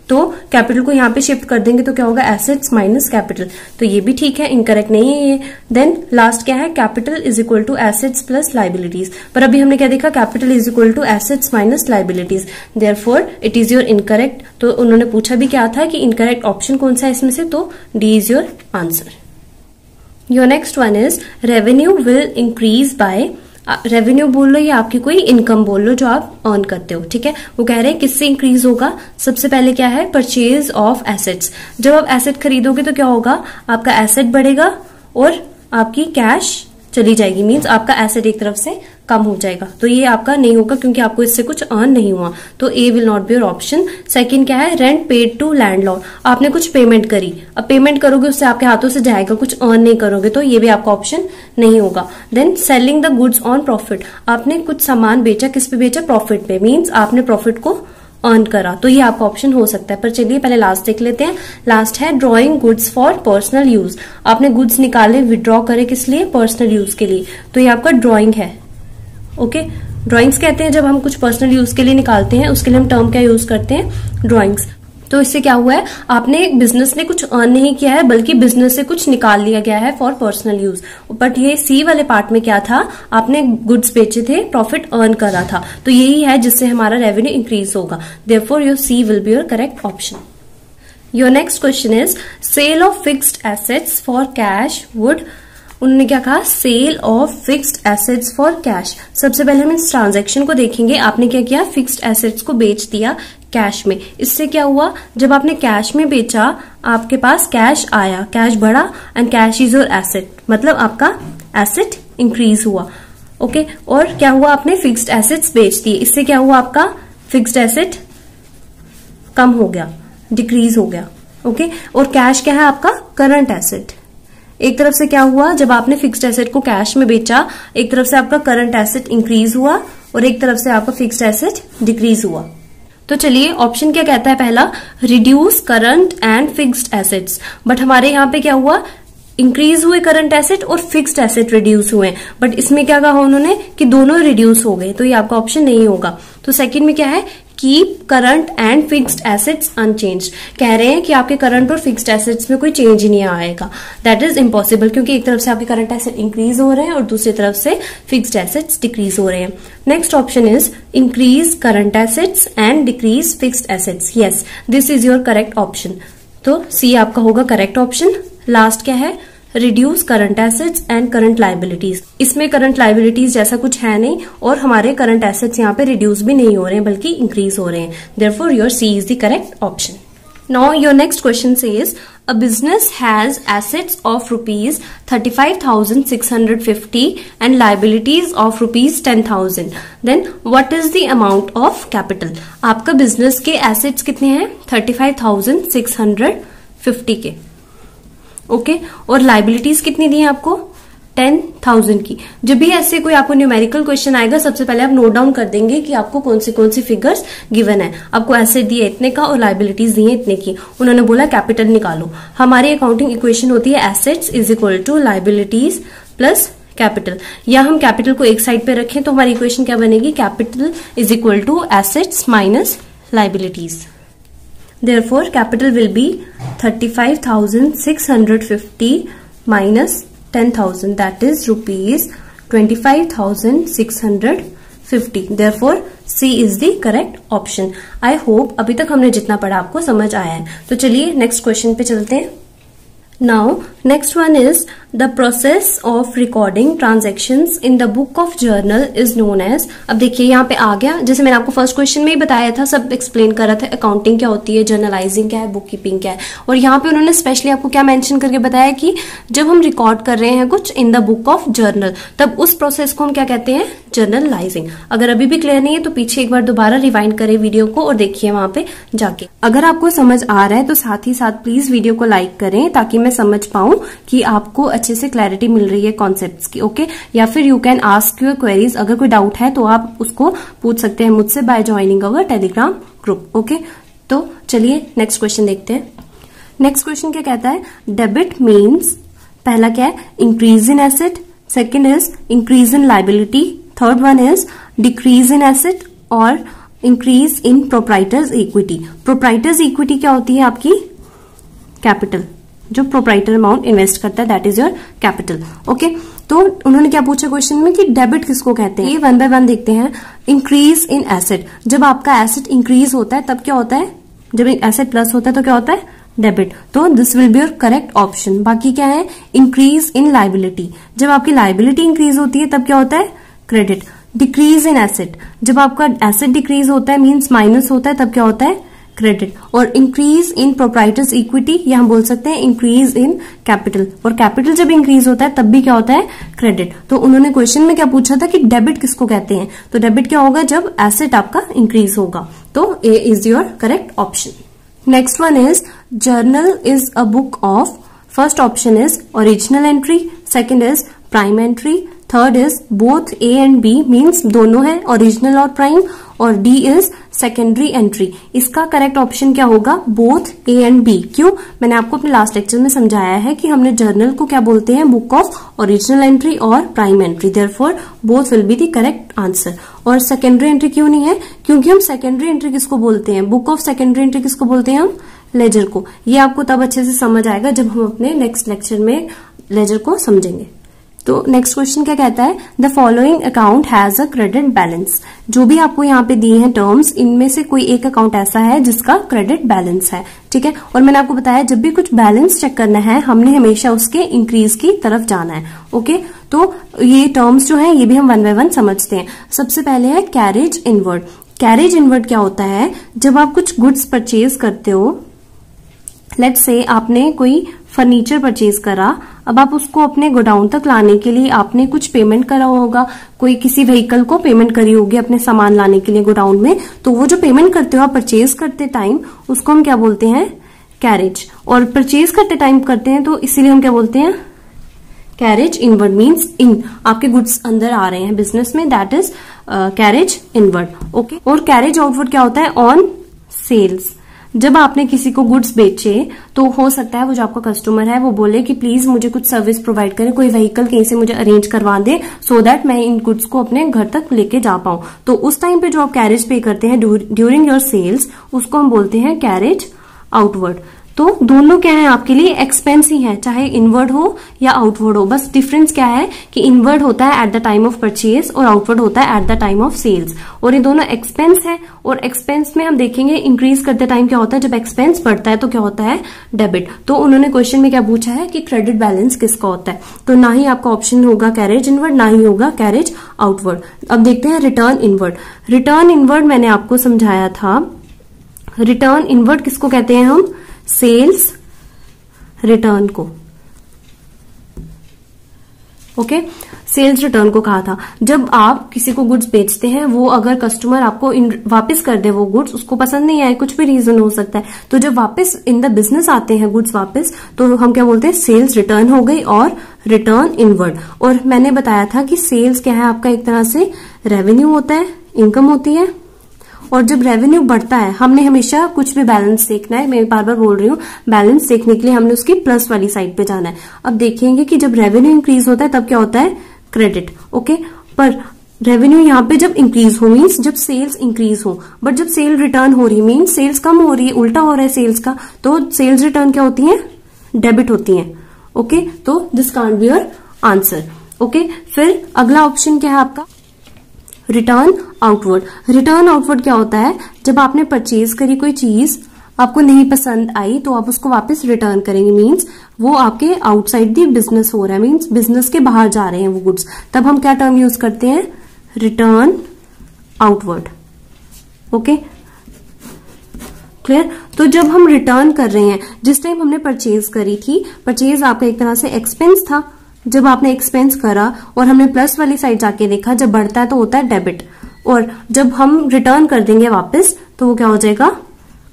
तो कैपिटल को यहाँ पे शिफ्ट कर देंगे तो क्या होगा, एसेट्स माइनस कैपिटल, तो ये भी ठीक है, इनकरेक्ट नहीं है ये। देन लास्ट क्या है, capital is equal to assets plus liabilities, पर अभी हमने क्या देखा, capital is equal to assets minus liabilities, therefore it is your incorrect. तो उन्होंने पूछा भी क्या था कि इनकरेक्ट ऑप्शन कौन सा है इसमें से, तो D is your answer. Your next one is revenue will increase by. Revenue बोल लो या आपकी कोई इनकम बोल लो जो आप अर्न करते हो, ठीक है। वो कह रहे हैं किससे इंक्रीज होगा, सबसे पहले क्या है, परचेज ऑफ एसेट्स। जब आप एसेट खरीदोगे तो क्या होगा, आपका एसेट बढ़ेगा और आपकी कैश चली जाएगी, मींस आपका एसेट एक तरफ से कम हो जाएगा। तो ये आपका नहीं होगा क्योंकि आपको इससे कुछ अर्न नहीं हुआ, तो A will not be your option. Second क्या है, रेंट पेड टू लैंडलॉर्ड। आपने कुछ पेमेंट करी, अब पेमेंट करोगे उससे आपके हाथों से जाएगा, कुछ अर्न नहीं करोगे, तो ये भी आपका ऑप्शन नहीं होगा। Then selling the goods on profit. आपने कुछ सामान बेचा, किस पे बेचा, प्रॉफिट पे, मींस आपने प्रॉफिट को अर्न करा, तो ये आपका ऑप्शन हो सकता है। पर चलिए पहले लास्ट देख लेते हैं। लास्ट है drawing goods for personal use. आपने गुड्स निकाले, विड्रॉ करे, किस लिए, पर्सनल यूज के लिए, तो ये आपका ड्रॉइंग है। ओके, ड्रॉइंग्स कहते हैं जब हम कुछ पर्सनल यूज के लिए निकालते हैं, उसके लिए हम टर्म क्या यूज करते हैं, ड्रॉइंग्स। तो इससे क्या हुआ है, आपने बिजनेस ने कुछ अर्न नहीं किया है बल्कि बिजनेस से कुछ निकाल लिया गया है फॉर पर्सनल यूज। बट ये सी वाले पार्ट में क्या था, आपने गुड्स बेचे थे, प्रॉफिट अर्न करा था, तो यही है जिससे हमारा रेवेन्यू इंक्रीज होगा, therefore your C will be your correct option. Your next question is sale of fixed assets for cash would. उन्होंने क्या कहा, sale of fixed assets for cash. सबसे पहले हम इस ट्रांजैक्शन को देखेंगे। आपने क्या किया, फिक्स्ड एसेट्स को बेच दिया कैश में। इससे क्या हुआ, जब आपने कैश में बेचा आपके पास कैश आया, कैश बढ़ा, and cash is your asset, मतलब आपका एसेट इंक्रीज हुआ। ओके, और क्या हुआ, आपने फिक्स्ड एसेट्स बेच दिए, इससे क्या हुआ, आपका फिक्स्ड एसेट कम हो गया, डिक्रीज हो गया। ओके, और कैश क्या है, आपका करंट एसेट। एक तरफ से क्या हुआ, जब आपने फिक्स्ड एसेट को कैश में बेचा, एक तरफ से आपका करंट एसेट इंक्रीज हुआ और एक तरफ से आपका फिक्स्ड एसेट डिक्रीज हुआ। तो चलिए ऑप्शन क्या कहता है पहला, reduce current and fixed assets. But हमारे यहाँ पे क्या हुआ, इंक्रीज हुए करंट एसेट और फिक्स्ड एसेट रिड्यूस हुए, बट इसमें क्या कहा उन्होंने कि दोनों रिड्यूस हो गए, तो ये आपका ऑप्शन नहीं होगा। तो सेकंड में क्या है, keep current and fixed assets unchanged. कह रहे हैं कि आपके करंट और फिक्स्ड एसेट्स में कोई चेंज ही नहीं आएगा। दैट इज इम्पॉसिबल, क्योंकि एक तरफ से आपके करंट एसेट इंक्रीज हो रहे हैं और दूसरी तरफ से फिक्स्ड एसेट्स डिक्रीज हो रहे हैं। Next option is increase current assets and decrease fixed assets. Yes, this is your correct option. तो सी आपका होगा करेक्ट ऑप्शन। लास्ट क्या है, reduce current assets and current liabilities. इसमें करंट लाइबिलिटीज जैसा कुछ है नहीं और हमारे करंट एसेट्स यहाँ पे रिड्यूस भी नहीं हो रहे हैं बल्कि इंक्रीज हो रहे हैं। Therefore your C is the correct option. Now your next question says a business has assets of rupees 35,650 and liabilities of rupees 10,000. Then what is the amount of capital? आपका बिजनेस के assets कितने हैं, 35,650 के, okay, और liabilities कितनी दी है आपको, 10,000 की। जब भी ऐसे कोई आपको न्यूमेरिकल क्वेश्चन आएगा, सबसे पहले आप नोट डाउन कर देंगे कि आपको कौन सी फिगर्स गिवन है। आपको एसेट दिए इतने का और लाइबिलिटीज दी है इतने की, उन्होंने बोला कैपिटल निकालो। हमारी अकाउंटिंग इक्वेशन होती है assets is equal to liabilities plus capital, या हम कैपिटल को एक साइड पे रखें तो हमारी इक्वेशन क्या बनेगी, capital is equal to assets minus liabilities. Therefore, capital will be 35,650 minus 10,000, that is rupees 25,650. Therefore, C is the correct option. I hope अभी तक हमने जितना पढ़ा आपको समझ आया है। तो चलिए नेक्स्ट क्वेश्चन पे चलते हैं। Now, next one is the process of recording transactions in the book of journal is known as। अब देखिए यहाँ पे आ गया, जैसे मैंने आपको फर्स्ट क्वेश्चन में ही बताया था, सब एक्सप्लेन करा था, अकाउंटिंग क्या होती है, जर्नलाइजिंग क्या है, बुक कीपिंग क्या है। और यहाँ पे उन्होंने स्पेशली आपको क्या मेंशन करके बताया कि जब हम रिकॉर्ड कर रहे हैं कुछ in the book of journal, तब उस प्रोसेस को हम क्या कहते हैं, जर्नलाइजिंग। अगर अभी भी क्लियर नहीं है तो पीछे एक बार दोबारा रिवाइंड करें वीडियो को और देखिए वहां पे जाके। अगर आपको समझ आ रहा है तो साथ ही साथ प्लीज वीडियो को लाइक करें ताकि मैं समझ पाऊं कि आपको अच्छे से क्लैरिटी मिल रही है कॉन्सेप्ट्स की, ओके। या फिर you can ask your queries, अगर कोई डाउट है तो आप उसको पूछ सकते हैं मुझसे by joining our Telegram group, okay. तो चलिए नेक्स्ट क्वेश्चन देखते हैं। नेक्स्ट क्वेश्चन क्या कहता है, डेबिट मीन्स, पहला क्या है, increase in asset, second is increase in liability, third one is decrease in asset और increase in proprietor's equity. Proprietor's equity क्या होती है, आपकी कैपिटल, जो प्रोप्राइटर अमाउंट इन्वेस्ट करता है, that is your capital, okay. तो उन्होंने क्या पूछा क्वेश्चन में कि डेबिट किसको कहते हैं, ये वन बाय वन देखते हैं। इंक्रीज इन एसेट, जब आपका एसेट इंक्रीज होता है तब क्या होता है, जब एसेट प्लस होता है तो क्या होता है, डेबिट। तो this will be your correct option. बाकी क्या है, इंक्रीज इन लाइबिलिटी, जब आपकी लाइबिलिटी इंक्रीज होती है तब क्या होता है, क्रेडिट। डिक्रीज इन एसेट, जब आपका एसेट डिक्रीज होता है मींस माइनस होता है तब क्या होता है, क्रेडिट। और इंक्रीज इन प्रोप्राइटर्स इक्विटी, या हम बोल सकते हैं इंक्रीज इन कैपिटल, और कैपिटल जब इंक्रीज होता है तब भी क्या होता है, क्रेडिट। तो उन्होंने क्वेश्चन में क्या पूछा था कि डेबिट किसको कहते हैं, तो डेबिट क्या होगा, जब एसेट आपका इंक्रीज होगा। तो A is your correct option. Next one is journal is a book of, first option is original entry, second is prime entry, third is both A and B means दोनों है, original और prime, और D is secondary entry. इसका correct option क्या होगा, both A and B. क्यों, मैंने आपको अपने लास्ट लेक्चर में समझाया है कि हमने जर्नल को क्या बोलते हैं, बुक ऑफ ओरिजिनल एंट्री और prime entry. Therefore both will be the correct answer. और सेकेंडरी एंट्री क्यों नहीं है, क्योंकि हम सेकेंडरी एंट्री किसको बोलते हैं, बुक ऑफ सेकेंडरी एंट्री किसको बोलते हैं, हम लेजर को। ये आपको तब अच्छे से समझ आएगा जब हम अपने नेक्स्ट लेक्चर में लेजर को समझेंगे। तो नेक्स्ट क्वेश्चन क्या कहता है, the following account has a credit balance. जो भी आपको यहाँ पे दिए हैं टर्म्स, इनमें से कोई एक अकाउंट ऐसा है जिसका क्रेडिट बैलेंस है, ठीक है। और मैंने आपको बताया जब भी कुछ बैलेंस चेक करना है हमने हमेशा उसके इंक्रीज की तरफ जाना है, ओके। तो ये टर्म्स जो है ये भी हम वन बाय वन समझते हैं। सबसे पहले है कैरेज इनवर्ड। कैरेज इनवर्ड क्या होता है, जब आप कुछ गुड्स परचेज करते हो, लेट्स से आपने कोई फर्नीचर परचेज करा, अब आप उसको अपने गोडाउन तक लाने के लिए आपने कुछ पेमेंट करा होगा, कोई किसी व्हीकल को पेमेंट करी होगी अपने सामान लाने के लिए गोडाउन में, तो वो जो पेमेंट करते हो आप परचेज करते टाइम, उसको हम क्या बोलते हैं, कैरेज। और परचेज करते टाइम करते हैं तो इसीलिए हम क्या बोलते हैं, कैरेज इनवर्ड मीन्स इन आपके गुड्स अंदर आ रहे हैं बिजनेस में, that is carriage inward, okay. और कैरेज आउटवर्ड क्या होता है, ऑन सेल्स। जब आपने किसी को गुड्स बेचे तो हो सकता है वो जो आपका कस्टमर है वो बोले कि प्लीज मुझे कुछ सर्विस प्रोवाइड करें, कोई व्हीकल कहीं से मुझे अरेंज करवा दे सो दैट मैं इन गुड्स को अपने घर तक लेके जा पाऊं। तो उस टाइम पे जो आप कैरेज पे करते हैं ड्यूरिंग योर सेल्स, उसको हम बोलते हैं कैरेज आउटवर्ड। तो दोनों क्या है आपके लिए एक्सपेंस ही है, चाहे इनवर्ड हो या आउटवर्ड हो। बस डिफरेंस क्या है कि इनवर्ड होता है at the time of purchase और आउटवर्ड होता है at the time of sales. और ये दोनों एक्सपेंस है, और एक्सपेंस में हम देखेंगे इंक्रीज करते टाइम क्या होता है, जब एक्सपेंस बढ़ता है तो क्या होता है, डेबिट। तो उन्होंने क्वेश्चन में क्या पूछा है कि क्रेडिट बैलेंस किसका होता है, तो ना ही आपका ऑप्शन होगा कैरेज इनवर्ड, ना ही होगा कैरेज आउटवर्ड। अब देखते हैं रिटर्न इनवर्ड। रिटर्न इनवर्ड मैंने आपको समझाया था। रिटर्न इनवर्ड किसको कहते हैं हम, सेल्स रिटर्न को। ओके, सेल्स रिटर्न को कहा था। जब आप किसी को गुड्स बेचते हैं, वो अगर कस्टमर आपको वापस कर दे वो गुड्स, उसको पसंद नहीं आए, कुछ भी रीजन हो सकता है, तो जब वापस इन द बिजनेस आते हैं गुड्स वापस, तो हम क्या बोलते हैं, सेल्स रिटर्न हो गई और रिटर्न इनवर्ड। और मैंने बताया था कि सेल्स क्या है आपका, एक तरह से रेवेन्यू होता है, इनकम होती है। और जब रेवेन्यू बढ़ता है, हमने हमेशा कुछ भी बैलेंस देखना है, मैं बार बार बोल रही हूँ, बैलेंस देखने के लिए हमने उसकी प्लस वाली साइड पे जाना है। अब देखेंगे कि जब रेवेन्यू इंक्रीज होता है तब क्या होता है, क्रेडिट। ओके, पर रेवेन्यू यहाँ पे जब इंक्रीज हो मीन्स जब सेल्स इंक्रीज हो, बट जब सेल रिटर्न हो रही है मीन्स सेल्स कम हो रही है, उल्टा हो रहा है सेल्स का, तो सेल्स रिटर्न क्या होती है, डेबिट होती है। ओके, तो this can't be your answer. Okay, फिर अगला ऑप्शन क्या है आपका, रिटर्न आउटवर्ड। रिटर्न आउटवर्ड क्या होता है, जब आपने परचेज करी कोई चीज, आपको नहीं पसंद आई, तो आप उसको वापस रिटर्न करेंगे, मींस वो आपके आउटसाइड दी बिजनेस हो रहा है, मींस बिजनेस के बाहर जा रहे हैं वो गुड्स, तब हम क्या टर्म यूज करते हैं, रिटर्न आउटवर्ड। Okay, clear. तो जब हम रिटर्न कर रहे हैं, जिस टाइम हमने परचेज करी थी, परचेज आपका एक तरह से एक्सपेंस था, जब आपने एक्सपेंस करा और हमने प्लस वाली साइड जाके देखा, जब बढ़ता है तो होता है डेबिट, और जब हम रिटर्न कर देंगे वापस तो वो क्या हो जाएगा,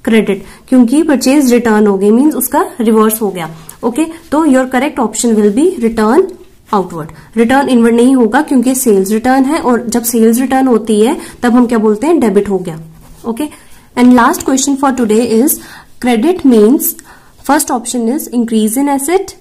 क्रेडिट, क्योंकि परचेज रिटर्न हो गई मींस उसका रिवर्स हो गया। ओके, तो your correct option will B return outward. Return inward नहीं होगा क्योंकि सेल्स रिटर्न है, और जब सेल्स रिटर्न होती है तब हम क्या बोलते हैं, डेबिट हो गया। Okay, and last question for today is credit means, first option is increase in asset,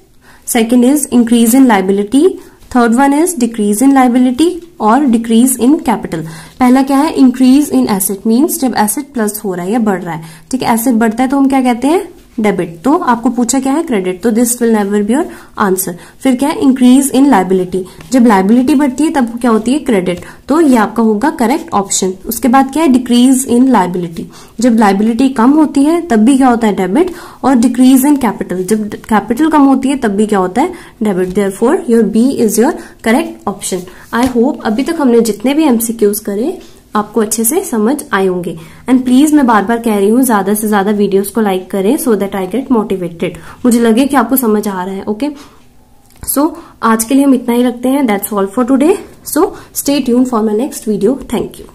second is increase in liability, third one is decrease in liability और decrease in capital। पहला क्या है, increase in asset means जब asset plus हो रहा है या बढ़ रहा है, ठीक है, asset बढ़ता है तो हम क्या कहते हैं, डेबिट। तो आपको पूछा क्या है, क्रेडिट, तो this will never be your answer. फिर क्या है, इंक्रीज इन लाइबिलिटी, जब लाइबिलिटी बढ़ती है तब क्या होती है, क्रेडिट, तो ये आपका होगा करेक्ट ऑप्शन। उसके बाद क्या है, डिक्रीज इन लाइबिलिटी, जब लाइबिलिटी कम होती है तब भी क्या होता है, डेबिट, और डिक्रीज इन कैपिटल, जब कैपिटल कम होती है तब भी क्या होता है, debit. Therefore your B is your correct option. I hope अभी तक हमने जितने भी एमसीक्यूज करे आपको अच्छे से समझ आए होंगे। एंड प्लीज मैं बार बार कह रही हूँ, ज्यादा से ज्यादा वीडियोस को लाइक करें so that I get motivated, मुझे लगे कि आपको समझ आ रहा है। ओके, सो आज के लिए हम इतना ही रखते हैं। That's all for today, so stay tune for my next video. Thank you.